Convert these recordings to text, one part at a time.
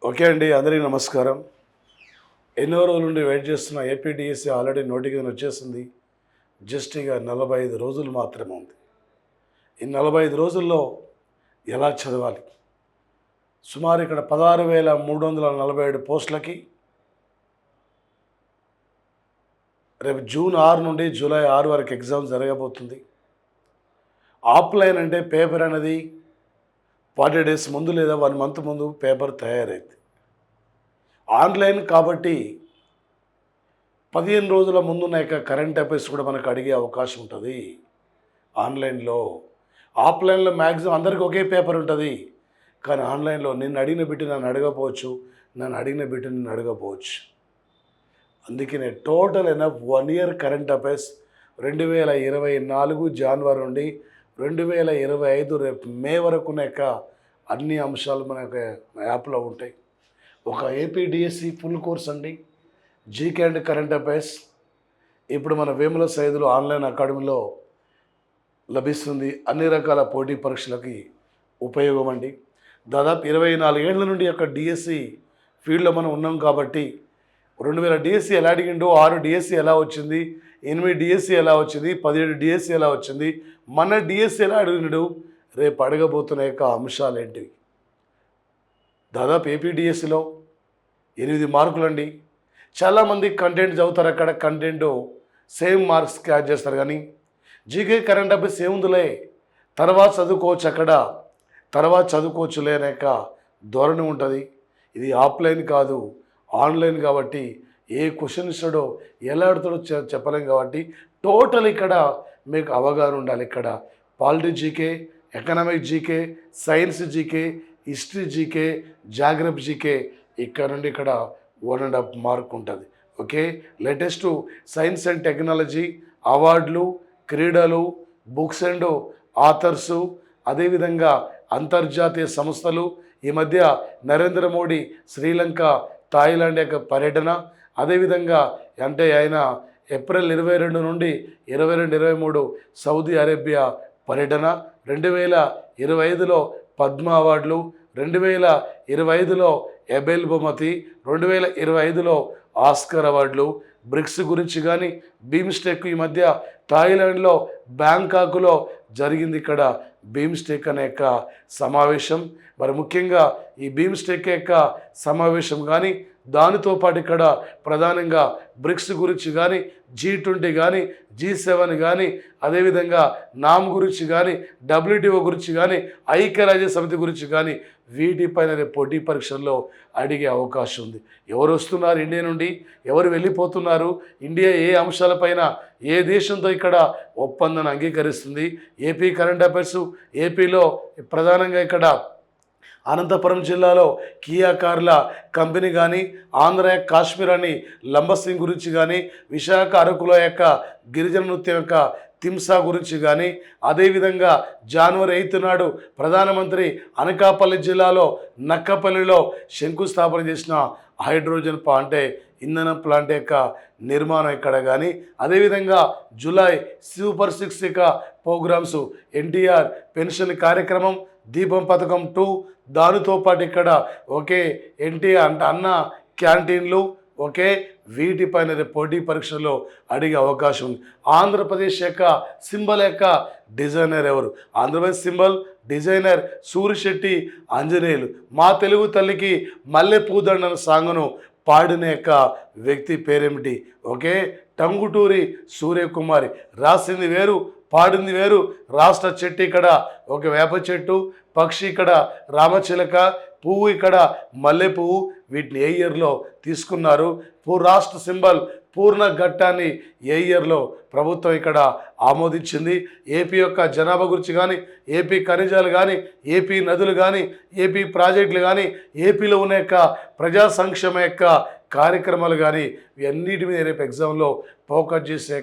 Okay అండి, అందరికీ నమస్కారం. ఎన్నో రోజుల నుండి వెయిట్ చేస్తున్న ఏపీడిఎస్సి ఆల్రెడీ నోటిఫికేషన్ వచ్చేసింది. జస్ట్ ఇక 45 రోజులు మాత్రమే ఉంది. ఈ 45 రోజుల్లో ఎలా చదవాలి? సుమారు ఇక్కడ 16,347 పోస్టులకి రేపు జూన్ 6 నుండి జూలై 6 వరకు ఎగ్జామ్ జరగబోతుంది. ఆఫ్లైన్ అంటే పేపర్ అనేది 40 డేస్ ముందు లేదా 1 మంత్ ముందు పేపర్ తయారైంది. ఆన్లైన్ కాబట్టి 15 రోజుల ముందున్న కరెంట్ అఫైర్స్ కూడా మనకు అడిగే అవకాశం ఉంటుంది ఆన్లైన్లో. ఆఫ్లైన్లో మ్యాక్సిమం అందరికీ ఒకే పేపర్ ఉంటుంది, కానీ ఆన్లైన్లో నిన్ను అడిగిన బిడ్డ నన్ను అడగపోవచ్చు, నన్ను అడిగిన బిడ్డ నిన్ను అడగపోవచ్చు. అందుకనే total enough 1 year current affairs 2024 జనవరి నుండి 2025 రేపు మే వరకు అన్ని అంశాలు మన యాప్లో ఉంటాయి. ఒక ఏపీడిఎస్సి ఫుల్ కోర్స్ అండి, జీకే అండ్ కరెంట్ అఫైర్స్ ఇప్పుడు మన వేముల సైదులు ఆన్లైన్ అకాడమీలో లభిస్తుంది. అన్ని రకాల పోటీ పరీక్షలకి ఉపయోగం అండి. దాదాపు 24 ఏళ్ల నుండి డిఎస్సి ఫీల్డ్లో మనం ఉన్నాం కాబట్టి 2000 డిఎస్సి ఎలా అడిగిండో 6 డిఎస్సి ఎలా వచ్చింది, 8 డిఎస్సి ఎలా వచ్చింది, 17 డిఎస్సి ఎలా వచ్చింది, మన డిఎస్సి ఎలా అడిగినాడు, రేపు అడగబోతున్న అంశాలు ఏంటివి. దాదాపు ఏపీడిఎస్సిలో 8 మార్కులండి. చాలామంది కంటెంట్ చదువుతారు, అక్కడ కంటెంట్ సేమ్ మార్క్స్ క్యాచ్ చేస్తారు, కానీ జీకే కరెంట్ అఫైర్స్ ఏముందిలే తర్వాత చదువుకోవచ్చు, తర్వాత చదువుకోవచ్చులే అనే ధోరణి ఉంటుంది. ఇది ఆఫ్లైన్ కాదు, ఆన్లైన్ కాబట్టి ఏ క్వశ్చన్ ఇస్తాడో ఎలా ఆడుతాడో చెప్పలేం. కాబట్టి టోటల్ ఇక్కడ మీకు అవగాహన ఉండాలి. ఇక్కడ polity GK, economic GK, science GK, history GK, geography GK, ఇక్కడ నుండి ఇక్కడ 1.5 మార్క్ ఉంటుంది. Okay, latest science and technology అవార్డులు, క్రీడలు, బుక్స్ అండ్ ఆథర్సు, అదేవిధంగా అంతర్జాతీయ సంస్థలు, ఈ మధ్య నరేంద్ర మోడీ శ్రీలంక, థాయిలాండ్ పర్యటన, అదేవిధంగా అంటే ఆయన ఏప్రిల్ 22 నుండి 22-23 సౌదీ అరేబియా పర్యటన, 2025లో పద్మ అవార్డులు, 2025లో ఎబెల్ బహుమతి, 2025లో ఆస్కర్ అవార్డులు, బ్రిక్స్ గురించి కానీ, బీమ్స్టెక్ ఈ మధ్య థాయిలాండ్లో బ్యాంకాక్లో జరిగింది ఇక్కడ బీమ్స్టెక్ అనే సమావేశం. మరి ముఖ్యంగా ఈ బీమ్స్టెక్ సమావేశం కానీ, దానితో పాటు ఇక్కడ ప్రధానంగా బ్రిక్స్ గురించి కానీ, G20 కానీ, G7 కానీ, అదేవిధంగా నామ్ గురించి కానీ, WTO గురించి కానీ, ఐక్యరాజ్య సమితి గురించి కానీ, వీటిపైన పోటీ పరీక్షల్లో అడిగే అవకాశం ఉంది. ఎవరు వస్తున్నారు ఇండియా నుండి, ఎవరు వెళ్ళిపోతున్నారు, ఇండియా ఏ అంశాలపైన ఏ దేశంతో ఇక్కడ ఒప్పందాన్ని అంగీకరిస్తుంది, ఏపీ కరెంట్ అఫైర్స్, ఏపీలో ప్రధానంగా ఇక్కడ అనంతపురం జిల్లాలో కియా కార్ల కంపెనీ కానీ, ఆంధ్ర కాశ్మీర్ అని లంబసింగ్ గురించి కానీ, విశాఖ అరకుల గిరిజన నృత్యం తిమ్సా గురించి కానీ, అదేవిధంగా జనవరి 8 నాడు ప్రధానమంత్రి అనకాపల్లి జిల్లాలో నక్కపల్లిలో శంకుస్థాపన చేసిన హైడ్రోజన్ అంటే ఇంధన ప్లాంట్ నిర్మాణం ఇక్కడ కానీ, అదేవిధంగా July super 6 programmes, NTR pension కార్యక్రమం, దీపం పథకం 2, దానితో పాటు ఇక్కడ ఒకే ఎన్టీఆర్ అన్న క్యాంటీన్లు, ఓకే, వీటిపైన పోటీ పరీక్షల్లో అడిగే అవకాశం ఉంది. ఆంధ్రప్రదేశ్ సింబల్ డిజైనర్ ఎవరు? Andhra Pradesh symbol designer Surisetti Anjaneyulu. మా తెలుగు తల్లికి మల్లె పూదండన సాంగును పాడిన వ్యక్తి పేరేమిటి? ఓకే, టంగుటూరి సూర్యకుమారి. రాసింది వేరు, పాడింది వేరు. రాష్ట్ర చెట్టు ఇక్కడ ఒక వేప చెట్టు, పక్షి ఇక్కడ రామచిలక, పువ్వు ఇక్కడ మల్లె పువ్వు. వీటిని ఏ ఇయర్లో తీసుకున్నారు? రాష్ట్ర సింబల్ పూర్ణ ఘట్టాన్ని ఏ ఇయర్లో ప్రభుత్వం ఇక్కడ ఆమోదించింది? ఏపీ జనాభా గురించి కానీ, ఏపీ ఖనిజాలు కానీ, ఏపీ నదులు కానీ, ఏపీ ప్రాజెక్టులు కానీ, ఏపీలో ఉన్న ప్రజా సంక్షేమ కార్యక్రమాలు కానీ, ఇవన్నిటి మీద రేపు ఎగ్జామ్లో ఫోకస్ చేసే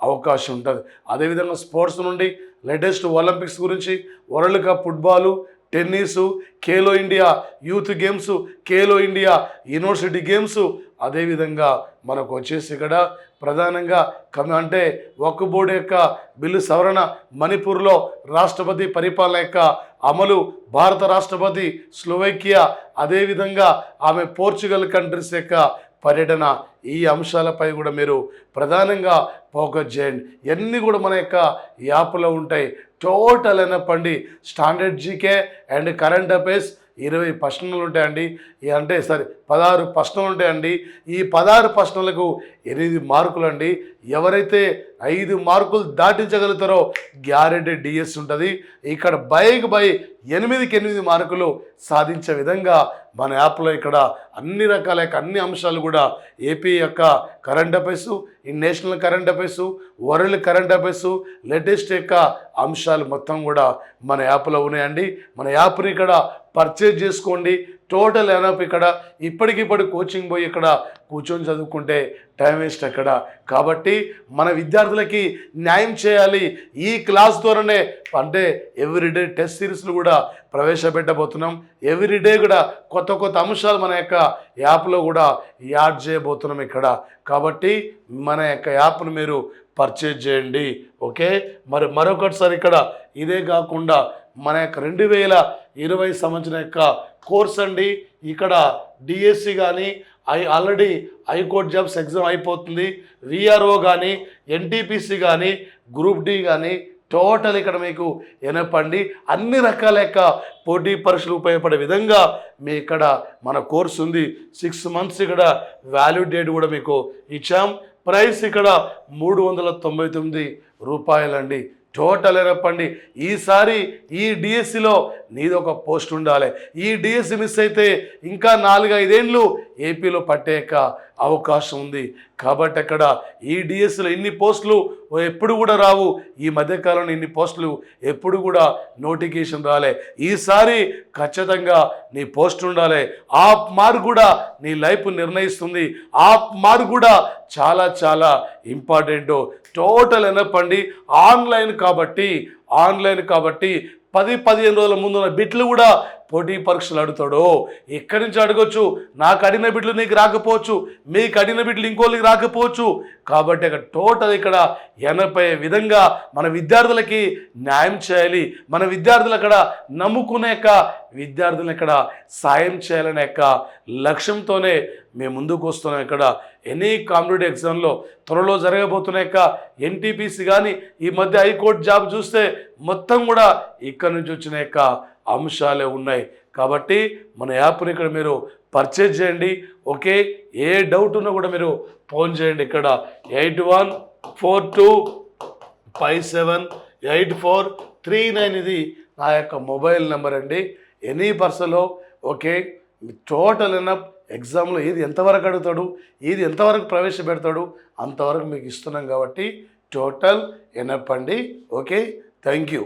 అవకాశం ఉంటుంది. అదేవిధంగా స్పోర్ట్స్ నుండి లేటెస్ట్ ఒలింపిక్స్ గురించి, world cup football, tennis, Khelo India youth games, Khelo India university games, అదేవిధంగా మనకు వచ్చేసి ఇక్కడ ప్రధానంగా అంటే వక్ఫ్ బోర్డు యొక్క బిల్లు సవరణ, మణిపూర్లో రాష్ట్రపతి పరిపాలన యొక్క అమలు, భారత రాష్ట్రపతి స్లోవేకియా, అదేవిధంగా ఆమె పోర్చుగల్ కంట్రీస్ యొక్క పర్యటన, ఈ అంశాలపై కూడా మీరు ప్రధానంగా ఫోకస్ చేయండి. ఇవన్నీ కూడా మన యొక్క యాప్లో ఉంటాయి. టోటల్ అయినప్పండి standard GK and current affairs 20 ప్రశ్నలు ఉంటాయండి. అంటే 16 ప్రశ్నలు ఉంటాయండి. ఈ 16 ప్రశ్నలకు 8 మార్కులు అండి. ఎవరైతే 5 మార్కులు దాటించగలుగుతారో గ్యారెంటీ డిఎస్ ఉంటుంది. ఇక్కడ బైక్ 8కి 8 మార్కులు సాధించే విధంగా మన యాప్లో ఇక్కడ అన్ని రకాల అన్ని అంశాలు కూడా ఏపీ యొక్క current affairs, national current affairs, world current affairs, latest యొక్క అంశాలు మొత్తం కూడా మన యాప్లో ఉన్నాయండి. మన యాప్ని ఇక్కడ పర్చేజ్ చేసుకోండి. టోటల్ ఎనఫ్ ఇక్కడ ఇప్పటికిప్పుడు కోచింగ్ పోయి ఇక్కడ కూర్చొని చదువుకుంటే టైం వేస్ట్ అక్కడ. కాబట్టి మన విద్యార్థులకి న్యాయం చేయాలి. ఈ క్లాస్ ద్వారానే అంటే ఎవ్రీడే టెస్ట్ సిరీస్లు కూడా ప్రవేశపెట్టబోతున్నాం. ఎవ్రీడే కూడా కొత్త కొత్త అంశాలు మన యొక్క యాప్లో కూడా యాడ్ చేయబోతున్నాం ఇక్కడ. కాబట్టి మన యొక్క యాప్ను మీరు పర్చేజ్ చేయండి. ఓకే, మరొకటిసారి ఇక్కడ ఇదే కాకుండా మన యొక్క 2020 సంవత్సరం యొక్క కోర్స్ అండి. ఇక్కడ డిఎస్సి కానీ ఆల్రెడీ హైకోర్టు జాబ్స్ ఎగ్జామ్ అయిపోతుంది, విఆర్ఓ కానీ, ఎన్టీపీసీ కానీ, గ్రూప్ డి కానీ టోటల్ ఇక్కడ మీకు ఎనపండి అన్ని రకాల యొక్క పోటీ పరీక్షలు ఉపయోగపడే విధంగా మీ ఇక్కడ మన కోర్సు ఉంది. 6 మంత్స్ ఇక్కడ వాల్యూ డేట్ కూడా మీకు ఇచ్చాం. ప్రైస్ ఇక్కడ 399 రూపాయలండి. టోటల్ ఎనప్పండి. ఈసారి ఈ డిఎస్సిలో నీదొక పోస్ట్ ఉండాలి. ఈ డిఎస్సి మిస్ అయితే ఇంకా 4-5 ఏళ్ళు ఏపీలో పట్టేక అవకాశం ఉంది. కాబట్టి అక్కడ ఈ డిఎస్సిలో ఇన్ని పోస్టులు ఎప్పుడు కూడా రావు. ఈ మధ్యకాలంలో ఇన్ని పోస్టులు ఎప్పుడు కూడా నోటిఫికేషన్ రాలే. ఈసారి ఖచ్చితంగా నీ పోస్ట్ ఉండాలి. ఆ మార్క్ కూడా నీ లైఫ్ నిర్ణయిస్తుంది. ఆ మార్క్ కూడా చాలా చాలా ఇంపార్టెంట్. టోటల్ ఎనప్పండి ఆన్లైన్ కాబట్టి 10-15 రోజుల ముందున్న బిట్లు కూడా పోటీ పరీక్షలు అడుగుతాడు. ఎక్కడి నుంచి అడగొచ్చు. నాకు అడిగిన బిట్లు నీకు రాకపోవచ్చు, మీకు అడిగిన బిట్లు ఇంకోళ్ళకి రాకపోవచ్చు. కాబట్టి అక్కడ టోటల్ ఇక్కడ 80 విధంగా మన విద్యార్థులకి న్యాయం చేయాలి. మన విద్యార్థులు అక్కడ నమ్ముకునే విద్యార్థులను ఇక్కడ సాయం చేయాలనే లక్ష్యంతోనే మేము ముందుకు వస్తున్నాం. ఇక్కడ ఎనీ కాంపిటేటివ్ ఎగ్జామ్లో త్వరలో జరగబోతున్న ఎన్టీపీసీ కానీ ఈ మధ్య హైకోర్టు జాబ్ చూస్తే మొత్తం కూడా ఇక్కడ నుంచి వచ్చిన అంశాలే ఉన్నాయి. కాబట్టి మన యాప్ని ఇక్కడ మీరు పర్చేజ్ చేయండి. ఓకే, ఏ డౌట్ ఉన్నా కూడా మీరు ఫోన్ చేయండి. ఇక్కడ 8142578439 ఇది నా యొక్క మొబైల్ నెంబర్ అండి. ఎనీ పర్సన్లో ఓకే టోటల్ ఎనఫ్ ఎగ్జామ్లో ఏది ఎంతవరకు అడుగుతాడు, ఏది ఎంతవరకు ప్రవేశపెడతాడు అంతవరకు మీకు ఇస్తున్నాం. కాబట్టి టోటల్ ఎనఫ్ అండి. Okay, thank you.